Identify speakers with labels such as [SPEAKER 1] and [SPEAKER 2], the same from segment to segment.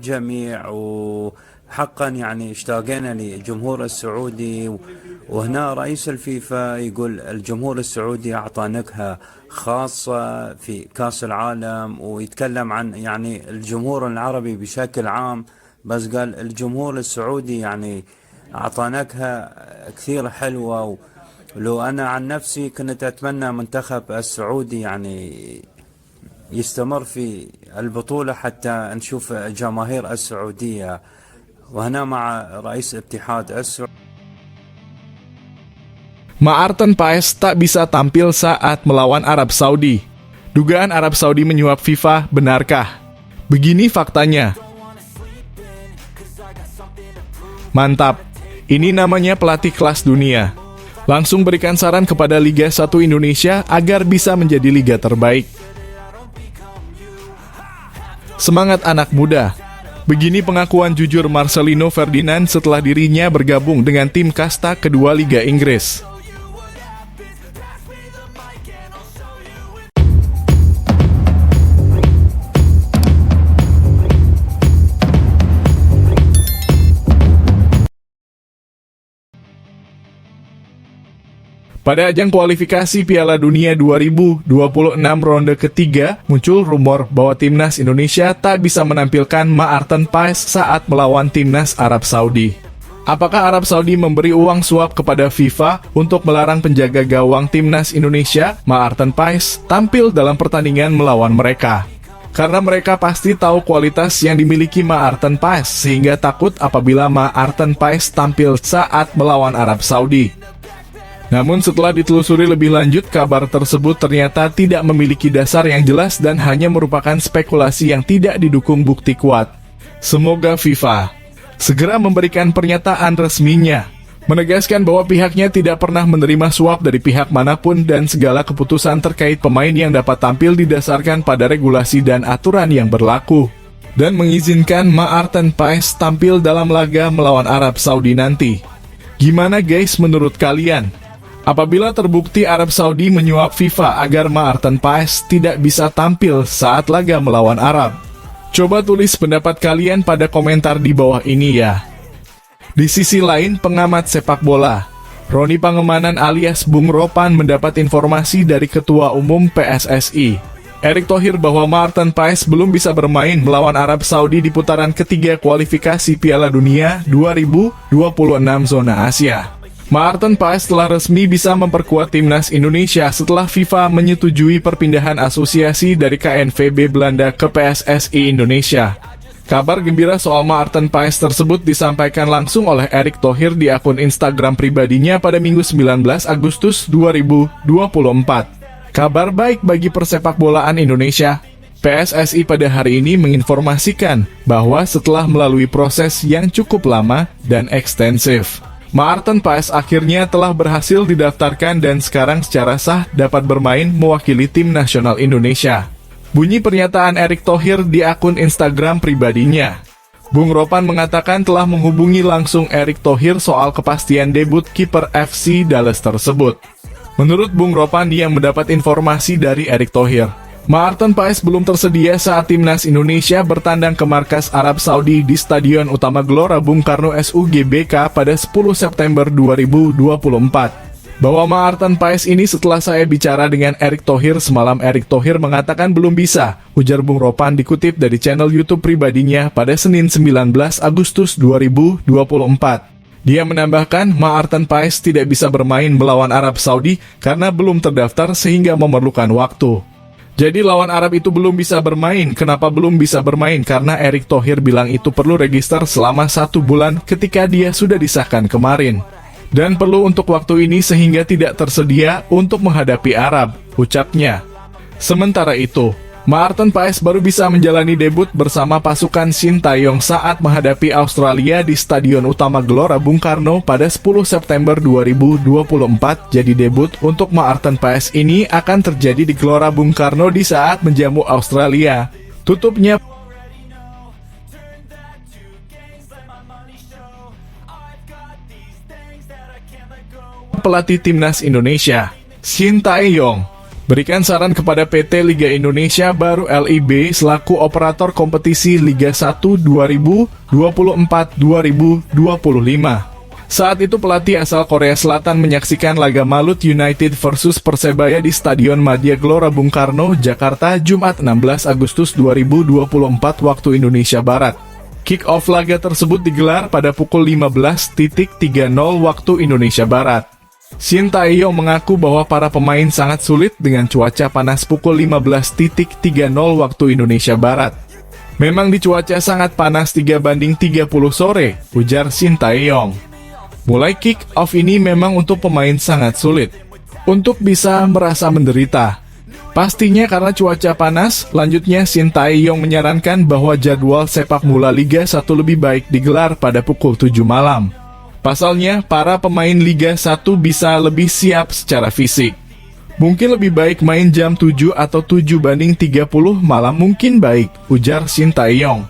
[SPEAKER 1] جميع وحقا يعني اشتاقنا للجمهور السعودي. وهنا رئيس الفيفا يقول الجمهور السعودي أعطى نكهة خاصة في كأس العالم، ويتكلم عن يعني الجمهور العربي بشكل عام، بس قال الجمهور السعودي يعني أعطى نكهة كثير حلوة. ولو أنا عن نفسي كنت أتمنى منتخب السعودي يعني يستمر في البطولة حتى نشوف الجماهير السعودية. وهنا مع رئيس اتحاد السعودية.
[SPEAKER 2] Maarten Paes tak bisa tampil saat melawan Arab Saudi. Dugaan Arab Saudi menyuap FIFA, benarkah? Begini faktanya. Mantap, ini namanya pelatih kelas dunia. Langsung berikan saran kepada Liga 1 Indonesia agar bisa menjadi liga terbaik. Semangat anak muda. Begini pengakuan jujur Marcelino Ferdinand setelah dirinya bergabung dengan tim kasta kedua Liga Inggris. Pada ajang kualifikasi Piala Dunia 2026 ronde ketiga, muncul rumor bahwa timnas Indonesia tak bisa menampilkan Maarten Paes saat melawan timnas Arab Saudi. Apakah Arab Saudi memberi uang suap kepada FIFA untuk melarang penjaga gawang timnas Indonesia, Maarten Paes, tampil dalam pertandingan melawan mereka? Karena mereka pasti tahu kualitas yang dimiliki Maarten Paes, sehingga takut apabila Maarten Paes tampil saat melawan Arab Saudi. Namun setelah ditelusuri lebih lanjut, kabar tersebut ternyata tidak memiliki dasar yang jelas dan hanya merupakan spekulasi yang tidak didukung bukti kuat. Semoga FIFA segera memberikan pernyataan resminya, menegaskan bahwa pihaknya tidak pernah menerima suap dari pihak manapun dan segala keputusan terkait pemain yang dapat tampil didasarkan pada regulasi dan aturan yang berlaku, dan mengizinkan Maarten Paes tampil dalam laga melawan Arab Saudi nanti. Gimana guys menurut kalian? Apabila terbukti Arab Saudi menyuap FIFA agar Maarten Paes tidak bisa tampil saat laga melawan Arab, coba tulis pendapat kalian pada komentar di bawah ini ya. Di sisi lain, pengamat sepak bola Roni Pangemanan alias Bung Ropan mendapat informasi dari Ketua Umum PSSI, Erick Thohir, bahwa Maarten Paes belum bisa bermain melawan Arab Saudi di putaran ketiga kualifikasi Piala Dunia 2026 zona Asia. Maarten Paes telah resmi bisa memperkuat timnas Indonesia setelah FIFA menyetujui perpindahan asosiasi dari KNVB Belanda ke PSSI Indonesia. Kabar gembira soal Maarten Paes tersebut disampaikan langsung oleh Erick Thohir di akun Instagram pribadinya pada Minggu 19 Agustus 2024. Kabar baik bagi persepak bolaan Indonesia. PSSI pada hari ini menginformasikan bahwa setelah melalui proses yang cukup lama dan ekstensif, Maarten Paes akhirnya telah berhasil didaftarkan dan sekarang secara sah dapat bermain mewakili tim nasional Indonesia. Bunyi pernyataan Erick Thohir di akun Instagram pribadinya. Bung Ropan mengatakan telah menghubungi langsung Erick Thohir soal kepastian debut kiper FC Dallas tersebut. Menurut Bung Ropan yang mendapat informasi dari Erick Thohir, Maarten Paes belum tersedia saat timnas Indonesia bertandang ke markas Arab Saudi di Stadion Utama Gelora Bung Karno SUGBK pada 10 September 2024. Bahwa Maarten Paes ini setelah saya bicara dengan Erick Thohir semalam, Erick Thohir mengatakan belum bisa, ujar Bung Ropan dikutip dari channel YouTube pribadinya pada Senin 19 Agustus 2024. Dia menambahkan Maarten Paes tidak bisa bermain melawan Arab Saudi karena belum terdaftar sehingga memerlukan waktu. Jadi lawan Arab itu belum bisa bermain. Kenapa belum bisa bermain? Karena Erick Thohir bilang itu perlu register selama 1 bulan ketika dia sudah disahkan kemarin. Dan perlu untuk waktu ini sehingga tidak tersedia untuk menghadapi Arab, ucapnya. Sementara itu, Maarten Paes baru bisa menjalani debut bersama pasukan Sintayong saat menghadapi Australia di Stadion Utama Gelora Bung Karno pada 10 September 2024. Jadi debut untuk Maarten Paes ini akan terjadi di Gelora Bung Karno di saat menjamu Australia. Tutupnya pelatih timnas Indonesia, Sintayong. Berikan saran kepada PT Liga Indonesia baru LIB selaku operator kompetisi Liga 1 2024-2025. Saat itu pelatih asal Korea Selatan menyaksikan laga Malut United versus Persebaya di Stadion Madia Gelora Bung Karno, Jakarta, Jumat 16 Agustus 2024 waktu Indonesia Barat. Kick-off laga tersebut digelar pada pukul 15.30 waktu Indonesia Barat. Shin Tae-yong mengaku bahwa para pemain sangat sulit dengan cuaca panas pukul 15.30 waktu Indonesia Barat. Memang di cuaca sangat panas 3:30 sore, ujar Shin Tae-yong. Mulai kick-off ini memang untuk pemain sangat sulit untuk bisa merasa menderita. Pastinya karena cuaca panas, lanjutnya Shin Tae-yong menyarankan bahwa jadwal sepak bola Liga 1 lebih baik digelar pada pukul 7 malam. Pasalnya, para pemain Liga 1 bisa lebih siap secara fisik. Mungkin lebih baik main jam 7 atau 7:30 malam mungkin baik, ujar Shin Tae-yong.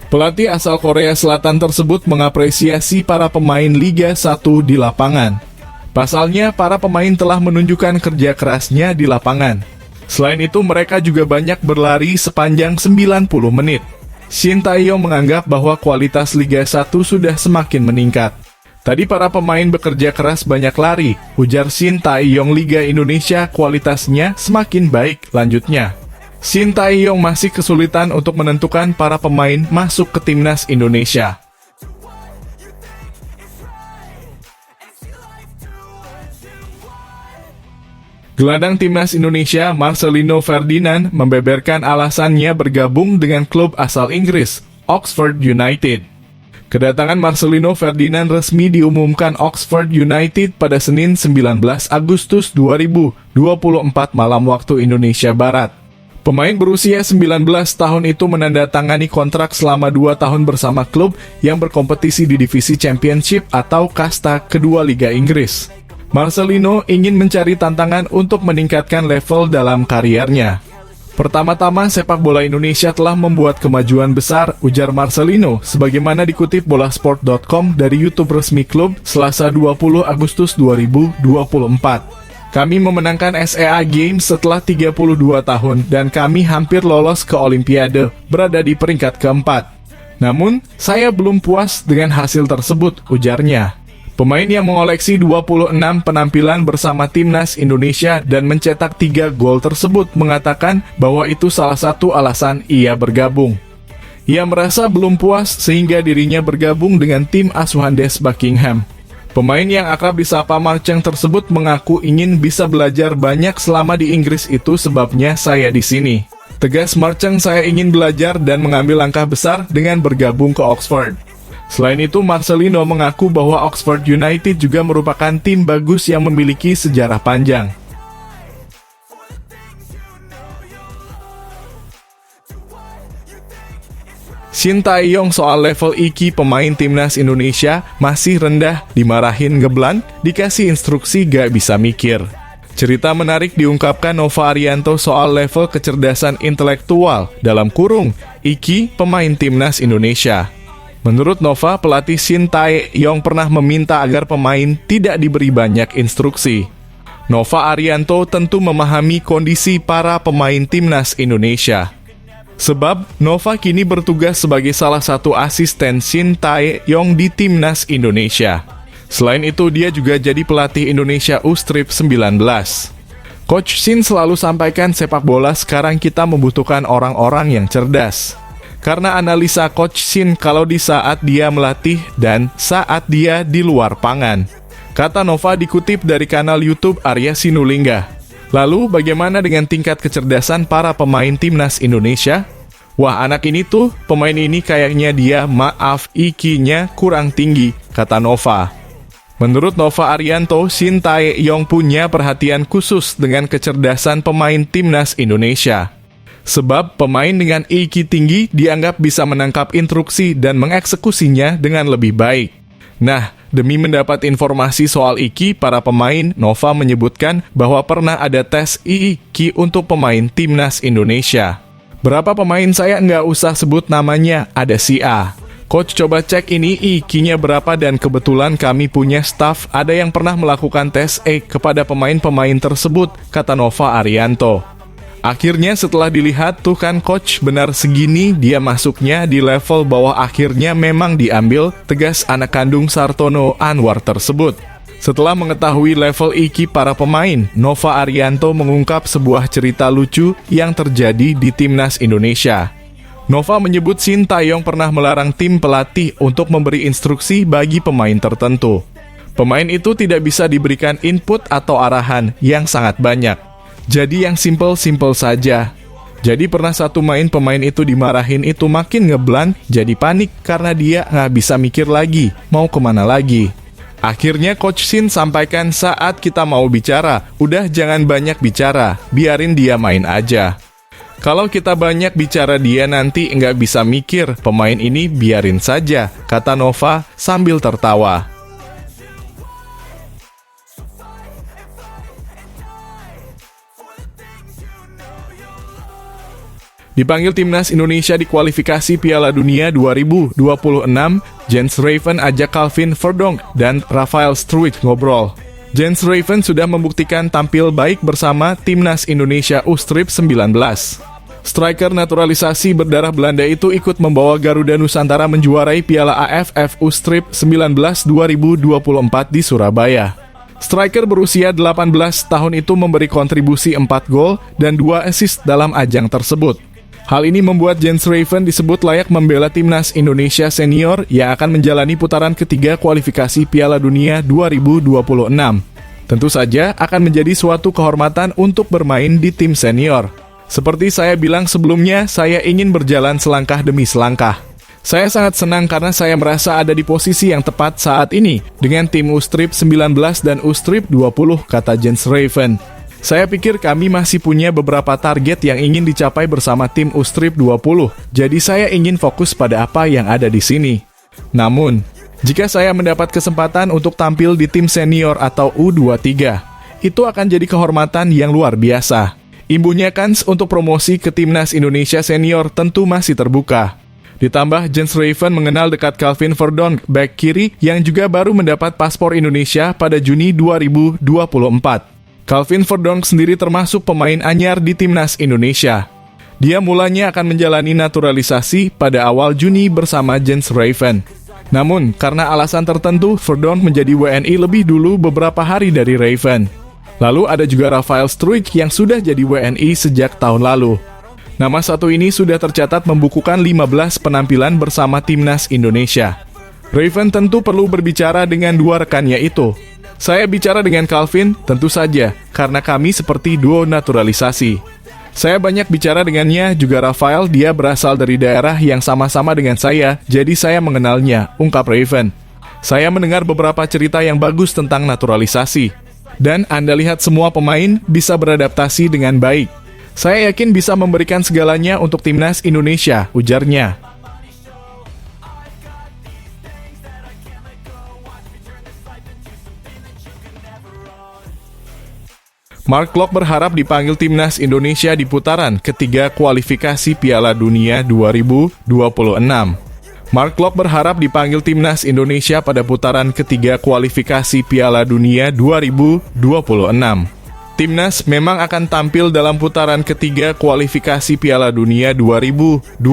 [SPEAKER 2] Pelatih asal Korea Selatan tersebut mengapresiasi para pemain Liga 1 di lapangan. Pasalnya, para pemain telah menunjukkan kerja kerasnya di lapangan. Selain itu, mereka juga banyak berlari sepanjang 90 menit. Shin Tae-yong menganggap bahwa kualitas Liga 1 sudah semakin meningkat. Tadi para pemain bekerja keras banyak lari, ujar Shin Tae-yong. Liga Indonesia kualitasnya semakin baik, lanjutnya. Shin Tae-yong masih kesulitan untuk menentukan para pemain masuk ke timnas Indonesia. Gelandang timnas Indonesia Marcelino Ferdinand membeberkan alasannya bergabung dengan klub asal Inggris, Oxford United. Kedatangan Marcelino Ferdinand resmi diumumkan Oxford United pada Senin 19 Agustus 2024 malam waktu Indonesia Barat. Pemain berusia 19 tahun itu menandatangani kontrak selama 2 tahun bersama klub yang berkompetisi di divisi Championship atau kasta kedua Liga Inggris. Marcelino ingin mencari tantangan untuk meningkatkan level dalam kariernya. Pertama-tama, sepak bola Indonesia telah membuat kemajuan besar, ujar Marcelino, sebagaimana dikutip bolasport.com dari YouTube resmi klub, Selasa 20 Agustus 2024. Kami memenangkan SEA Games setelah 32 tahun, dan kami hampir lolos ke Olimpiade, berada di peringkat keempat. Namun, saya belum puas dengan hasil tersebut, ujarnya. Pemain yang mengoleksi 26 penampilan bersama timnas Indonesia dan mencetak 3 gol tersebut mengatakan bahwa itu salah satu alasan ia bergabung. Ia merasa belum puas sehingga dirinya bergabung dengan tim asuhan Des Buckingham. Pemain yang akrab disapa Marcheng tersebut mengaku ingin bisa belajar banyak selama di Inggris, itu sebabnya saya di sini. Tegas Marcheng, saya ingin belajar dan mengambil langkah besar dengan bergabung ke Oxford. Selain itu, Marcelino mengaku bahwa Oxford United juga merupakan tim bagus yang memiliki sejarah panjang. Shin Tae-yong soal level IQ pemain timnas Indonesia masih rendah, dimarahin ngeblank, dikasih instruksi gak bisa mikir. Cerita menarik diungkapkan Nova Arianto soal level kecerdasan intelektual dalam kurung IQ pemain timnas Indonesia. Menurut Nova, pelatih Shin Tae-yong pernah meminta agar pemain tidak diberi banyak instruksi. Nova Arianto tentu memahami kondisi para pemain timnas Indonesia. Sebab, Nova kini bertugas sebagai salah satu asisten Shin Tae-yong di timnas Indonesia. Selain itu, dia juga jadi pelatih Indonesia U-19. Coach Shin selalu sampaikan sepak bola sekarang kita membutuhkan orang-orang yang cerdas. Karena analisa Coach Shin kalau di saat dia melatih dan saat dia di luar pangan. Kata Nova dikutip dari kanal YouTube Arya Sinulinga. Lalu bagaimana dengan tingkat kecerdasan para pemain timnas Indonesia? Wah, anak ini tuh, pemain ini kayaknya dia IQ-nya kurang tinggi, kata Nova. Menurut Nova Arianto, Shin Tae-yong punya perhatian khusus dengan kecerdasan pemain timnas Indonesia. Sebab pemain dengan IQ tinggi dianggap bisa menangkap instruksi dan mengeksekusinya dengan lebih baik. Nah, demi mendapat informasi soal IQ para pemain, Nova menyebutkan bahwa pernah ada tes IQ untuk pemain timnas Indonesia. Berapa pemain saya nggak usah sebut namanya, ada si A. Coach coba cek ini IQ-nya berapa dan kebetulan kami punya staff ada yang pernah melakukan tes kepada pemain-pemain tersebut, kata Nova Arianto. Akhirnya setelah dilihat tuh kan coach benar segini dia masuknya di level bawah akhirnya memang diambil, tegas anak kandung Sartono Anwar tersebut. Setelah mengetahui level IQ para pemain, Nova Arianto mengungkap sebuah cerita lucu yang terjadi di Timnas Indonesia. Nova menyebut Sintayong pernah melarang tim pelatih untuk memberi instruksi bagi pemain tertentu. Pemain itu tidak bisa diberikan input atau arahan yang sangat banyak. Jadi yang simple-simple saja. Jadi pernah satu main pemain itu dimarahin itu makin ngeblank, jadi panik karena dia nggak bisa mikir lagi, mau kemana lagi. Akhirnya Coach Sin sampaikan saat kita mau bicara, udah jangan banyak bicara, biarin dia main aja. Kalau kita banyak bicara dia nanti nggak bisa mikir, pemain ini biarin saja, kata Nova sambil tertawa. Dipanggil Timnas Indonesia di kualifikasi Piala Dunia 2026, Jens Raven ajak Calvin Verdonk dan Rafael Struijk ngobrol. Jens Raven sudah membuktikan tampil baik bersama Timnas Indonesia U-Strip 19. Striker naturalisasi berdarah Belanda itu ikut membawa Garuda Nusantara menjuarai Piala AFF U-Strip 19 2024 di Surabaya. Striker berusia 18 tahun itu memberi kontribusi 4 gol dan 2 assist dalam ajang tersebut. Hal ini membuat Jens Raven disebut layak membela Timnas Indonesia Senior yang akan menjalani putaran ketiga kualifikasi Piala Dunia 2026. Tentu saja akan menjadi suatu kehormatan untuk bermain di tim senior. Seperti saya bilang sebelumnya, saya ingin berjalan selangkah demi selangkah. Saya sangat senang karena saya merasa ada di posisi yang tepat saat ini dengan tim U-Strip 19 dan U-Strip 20, kata Jens Raven. Saya pikir kami masih punya beberapa target yang ingin dicapai bersama tim U-Strip 20, jadi saya ingin fokus pada apa yang ada di sini. Namun, jika saya mendapat kesempatan untuk tampil di tim senior atau U23, itu akan jadi kehormatan yang luar biasa. Imbunya kans untuk promosi ke Timnas Indonesia Senior tentu masih terbuka. Ditambah Jens Raven mengenal dekat Calvin Verdonk, bek kiri yang juga baru mendapat paspor Indonesia pada Juni 2024. Calvin Verdonk sendiri termasuk pemain anyar di Timnas Indonesia. Dia mulanya akan menjalani naturalisasi pada awal Juni bersama Jens Raven. Namun, karena alasan tertentu, Verdonk menjadi WNI lebih dulu beberapa hari dari Raven. Lalu ada juga Rafael Struijk yang sudah jadi WNI sejak tahun lalu. Nama satu ini sudah tercatat membukukan 15 penampilan bersama Timnas Indonesia. Raven tentu perlu berbicara dengan dua rekannya itu. Saya bicara dengan Calvin, tentu saja, karena kami seperti duo naturalisasi. Saya banyak bicara dengannya, juga Rafael, dia berasal dari daerah yang sama-sama dengan saya, jadi saya mengenalnya, ungkap Raven. Saya mendengar beberapa cerita yang bagus tentang naturalisasi. Dan Anda lihat semua pemain bisa beradaptasi dengan baik. Saya yakin bisa memberikan segalanya untuk Timnas Indonesia, ujarnya. Mark Klok berharap dipanggil Timnas Indonesia di putaran ketiga kualifikasi Piala Dunia 2026. Mark Klok berharap dipanggil Timnas Indonesia pada putaran ketiga kualifikasi Piala Dunia 2026. Timnas memang akan tampil dalam putaran ketiga kualifikasi Piala Dunia 2026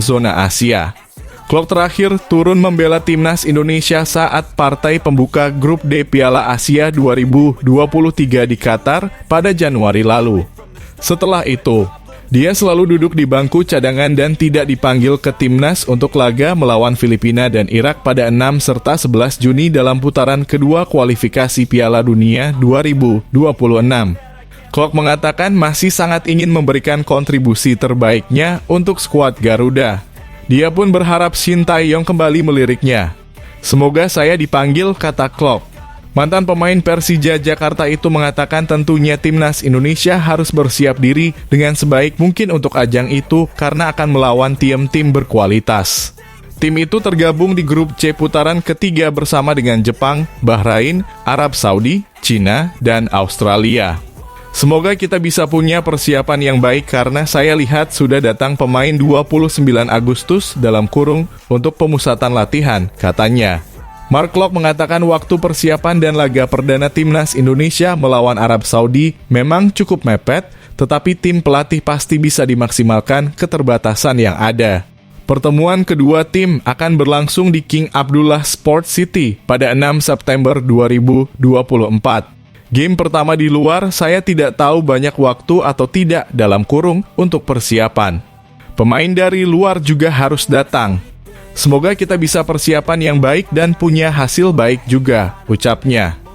[SPEAKER 2] zona Asia. Klok terakhir turun membela Timnas Indonesia saat partai pembuka grup D Piala Asia 2023 di Qatar pada Januari lalu. Setelah itu, dia selalu duduk di bangku cadangan dan tidak dipanggil ke Timnas untuk laga melawan Filipina dan Irak pada 6 serta 11 Juni dalam putaran kedua kualifikasi Piala Dunia 2026. Klok mengatakan masih sangat ingin memberikan kontribusi terbaiknya untuk skuad Garuda. Dia pun berharap Sintayong kembali meliriknya. Semoga saya dipanggil, kata Klok. Mantan pemain Persija Jakarta itu mengatakan tentunya Timnas Indonesia harus bersiap diri dengan sebaik mungkin untuk ajang itu karena akan melawan tim-tim berkualitas. Tim itu tergabung di grup C putaran ketiga bersama dengan Jepang, Bahrain, Arab Saudi, Cina, dan Australia. Semoga kita bisa punya persiapan yang baik karena saya lihat sudah datang pemain 29 Agustus dalam kurung untuk pemusatan latihan, katanya. Mark Klok mengatakan waktu persiapan dan laga perdana timnas Indonesia melawan Arab Saudi memang cukup mepet, tetapi tim pelatih pasti bisa dimaksimalkan keterbatasan yang ada. Pertemuan kedua tim akan berlangsung di King Abdullah Sports City pada 6 September 2024. Game pertama di luar, saya tidak tahu banyak waktu atau tidak dalam kurung untuk persiapan. Pemain dari luar juga harus datang. Semoga kita bisa persiapan yang baik dan punya hasil baik juga, ucapnya.